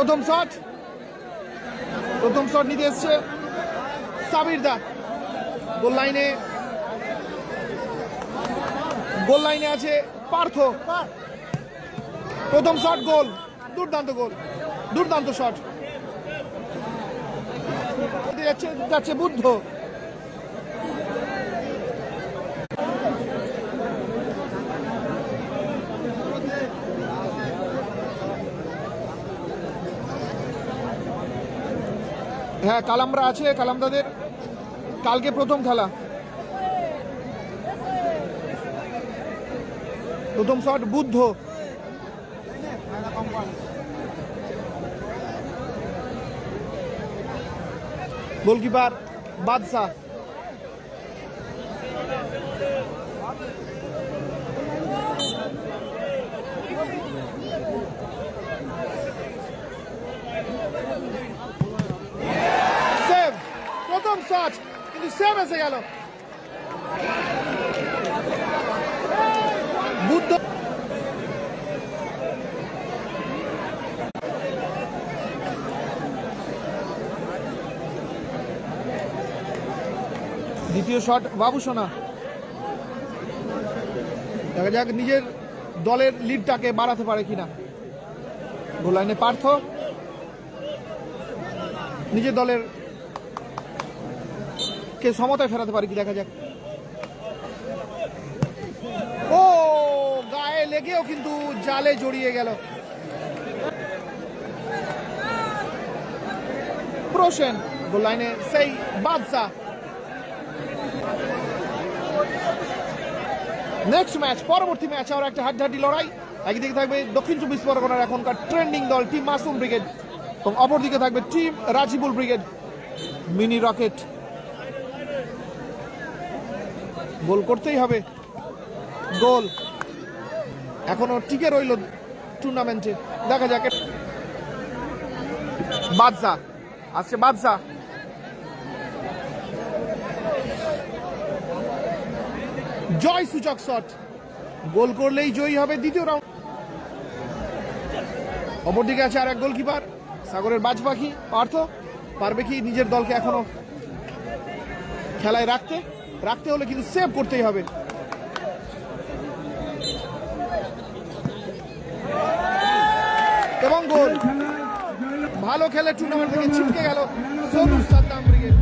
প্রথম শট নিতে এসছে সাবির দা। গোল লাইনে আছে পার্থ। প্রথম শট গোল, দুর্দান্ত শট। যাচ্ছে বুদ্ধ। হ্যাঁ, কালামরা আছে, কালামদাদের কালকে প্রথম খেলা। প্রথম শট বুদ্ধ। গোলকিপার বাদশা। সেভ, প্রথম শট কিন্তু সেভ এসে গেল। বুদ্ধ দ্বিতীয় শট বাবুসোনা। দেখা যাক নিজের দলের লিডটাকে বাড়াতে পারে কিনা। গোল লাইনে পার্থ নিজের দলের কে সমতায় ফেরাতে পারে কি, দেখা যাক। ও, গায়ে লেগেও কিন্তু জালে জড়িয়ে গেল। প্রসেন। গোল লাইনে সেই বাদশা। নেক্সট ম্যাচ, পরবর্তী ম্যাচ আর একটা হাড্ডাহাড্ডি লড়াই। একদিকে থাকবে দক্ষিণ 24 পরগনার এখনকার ট্রেন্ডিং দল টিম মাসুম ব্রিগেড, এবং অপরদিকে থাকবে team Rajibul brigade mini rocket. Goal করতেই হবে। গোল এখনো টিকে রইল টুর্নামেন্টে, দেখা যাক। বাদশা আসছে, বাদশা জয় সূচক শট। গোল করলেই জয়ী হবে দ্বিতীয় রাউন্ড। অপরদিকে আছে আর এক গোলকিপার সাগরের বাজ পাখি পার্থ। পারবে কি নিজের দলকে এখনো খেলায় রাখতে হলে কিন্তু সেভ করতেই হবে। এবং গোল। ভালো খেলে টুর্নামেন্ট থেকে ছিটকে গেল সোনু সাদ্দাম ব্রিগেড।